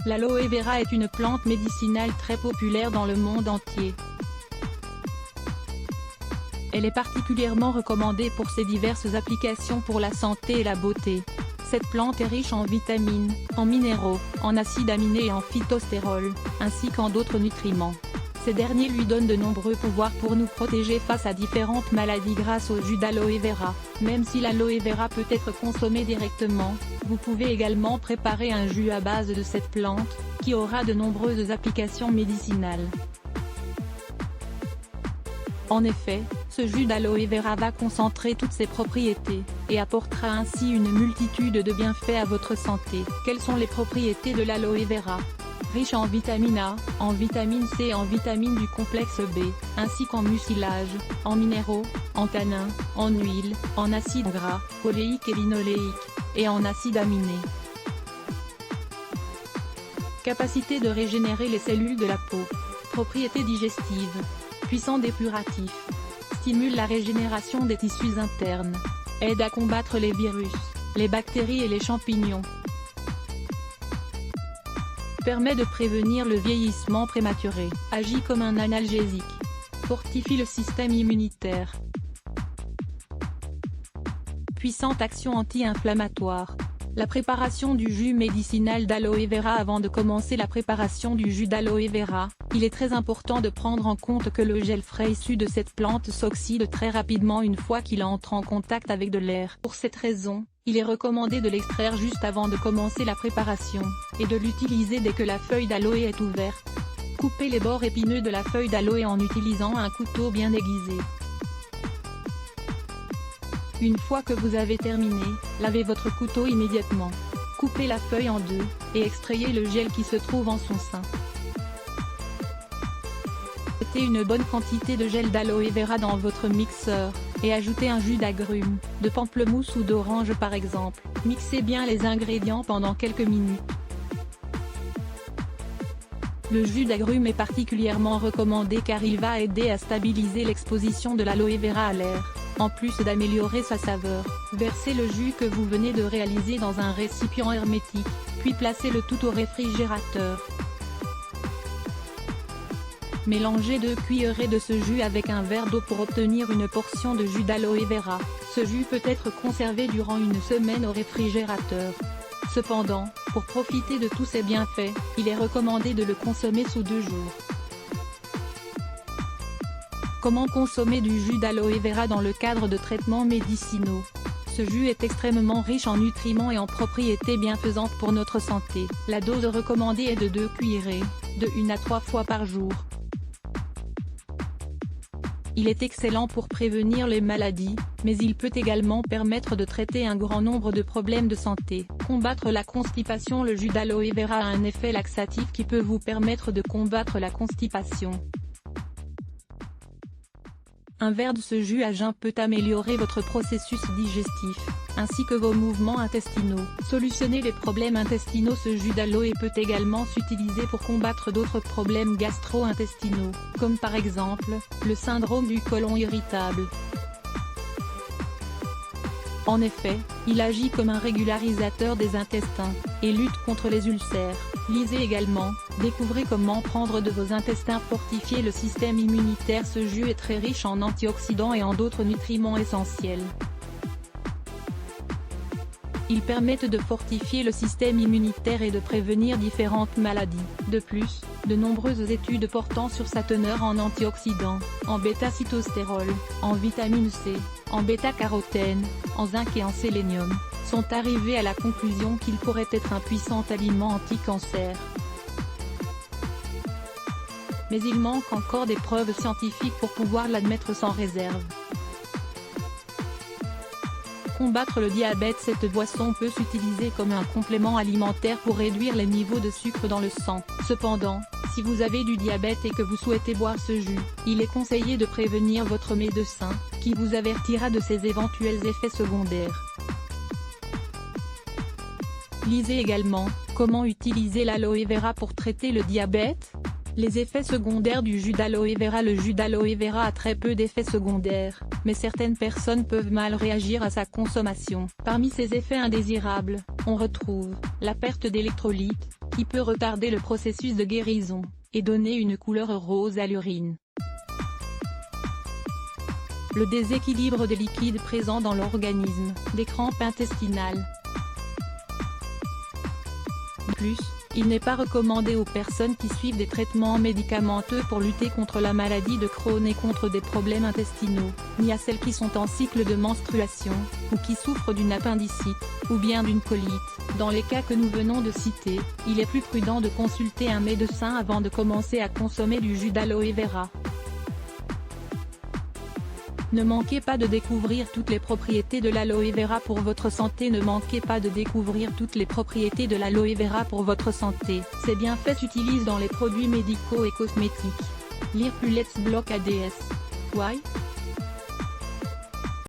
L'aloe vera est une plante médicinale très populaire dans le monde entier. Elle est particulièrement recommandée pour ses diverses applications pour la santé et la beauté. Cette plante est riche en vitamines, en minéraux, en acides aminés et en phytostérols, ainsi qu'en d'autres nutriments. Ces derniers lui donnent de nombreux pouvoirs pour nous protéger face à différentes maladies grâce au jus d'aloe vera. Même si l'aloe vera peut être consommé directement, vous pouvez également préparer un jus à base de cette plante, qui aura de nombreuses applications médicinales. En effet, ce jus d'aloe vera va concentrer toutes ses propriétés, et apportera ainsi une multitude de bienfaits à votre santé. Quelles sont les propriétés de l'aloe vera ? Riche en vitamine A, en vitamine C et en vitamines du complexe B, ainsi qu'en mucilage, en minéraux, en tanins, en huile, en acides gras, oléiques et linoléiques, et en acides aminés. Capacité de régénérer les cellules de la peau. Propriétés digestives. Puissant dépuratif. Stimule la régénération des tissus internes. Aide à combattre les virus, les bactéries et les champignons. Permet de prévenir le vieillissement prématuré. Agit comme un analgésique. Fortifie le système immunitaire. Puissante action anti-inflammatoire. La préparation du jus médicinal d'aloe vera. Avant de commencer la préparation du jus d'aloe vera, il est très important de prendre en compte que le gel frais issu de cette plante s'oxyde très rapidement une fois qu'il entre en contact avec de l'air. Pour cette raison, il est recommandé de l'extraire juste avant de commencer la préparation, et de l'utiliser dès que la feuille d'aloe est ouverte. Coupez les bords épineux de la feuille d'aloe en utilisant un couteau bien aiguisé. Une fois que vous avez terminé, lavez votre couteau immédiatement. Coupez la feuille en deux, et extrayez le gel qui se trouve en son sein. Mettez une bonne quantité de gel d'aloe vera dans votre mixeur, et ajoutez un jus d'agrumes, de pamplemousse ou d'orange par exemple. Mixez bien les ingrédients pendant quelques minutes. Le jus d'agrumes est particulièrement recommandé car il va aider à stabiliser l'exposition de l'aloe vera à l'air, en plus d'améliorer sa saveur. Versez le jus que vous venez de réaliser dans un récipient hermétique, puis placez le tout au réfrigérateur. Mélangez 2 cuillerées de ce jus avec un verre d'eau pour obtenir une portion de jus d'aloe vera. Ce jus peut être conservé durant une semaine au réfrigérateur. Cependant, pour profiter de tous ses bienfaits, il est recommandé de le consommer sous 2 jours. Comment consommer du jus d'aloe vera dans le cadre de traitements médicinaux? Ce jus est extrêmement riche en nutriments et en propriétés bienfaisantes pour notre santé. La dose recommandée est de 2 cuillerées, de 1 à 3 fois par jour. Il est excellent pour prévenir les maladies, mais il peut également permettre de traiter un grand nombre de problèmes de santé. Combattre la constipation. Le jus d'aloe vera a un effet laxatif qui peut vous permettre de combattre la constipation. Un verre de ce jus à jeun peut améliorer votre processus digestif, ainsi que vos mouvements intestinaux. Solutionner les problèmes intestinaux. Ce jus d'aloe peut également s'utiliser pour combattre d'autres problèmes gastro-intestinaux, comme par exemple, le syndrome du côlon irritable. En effet, il agit comme un régularisateur des intestins, et lutte contre les ulcères. Lisez également, découvrez comment prendre de vos intestins. Fortifier le système immunitaire. Ce jus est très riche en antioxydants et en d'autres nutriments essentiels. Ils permettent de fortifier le système immunitaire et de prévenir différentes maladies. De plus, de nombreuses études portant sur sa teneur en antioxydants, en bêta-cytostérol, en vitamine C, en bêta-carotène, en zinc et en sélénium, sont arrivées à la conclusion qu'il pourrait être un puissant aliment anti-cancer. Mais il manque encore des preuves scientifiques pour pouvoir l'admettre sans réserve. Combattre le diabète. Cette boisson peut s'utiliser comme un complément alimentaire pour réduire les niveaux de sucre dans le sang. Cependant, si vous avez du diabète et que vous souhaitez boire ce jus, il est conseillé de prévenir votre médecin, qui vous avertira de ses éventuels effets secondaires. Lisez également, comment utiliser l'aloe vera pour traiter le diabète? Les effets secondaires du jus d'aloe vera. Le jus d'aloe vera a très peu d'effets secondaires, mais certaines personnes peuvent mal réagir à sa consommation. Parmi ces effets indésirables, on retrouve la perte d'électrolytes, qui peut retarder le processus de guérison, et donner une couleur rose à l'urine. Le déséquilibre des liquides présents dans l'organisme, des crampes intestinales. De plus, il n'est pas recommandé aux personnes qui suivent des traitements médicamenteux pour lutter contre la maladie de Crohn et contre des problèmes intestinaux, ni à celles qui sont en cycle de menstruation, ou qui souffrent d'une appendicite, ou bien d'une colite. Dans les cas que nous venons de citer, il est plus prudent de consulter un médecin avant de commencer à consommer du jus d'aloe vera. Ne manquez pas de découvrir toutes les propriétés de l'aloe vera pour votre santé. Ne manquez pas de découvrir toutes les propriétés de l'aloe vera pour votre santé. Ses bienfaits s'utilisent dans les produits médicaux et cosmétiques. Lire plus Let's Block ADS. Why?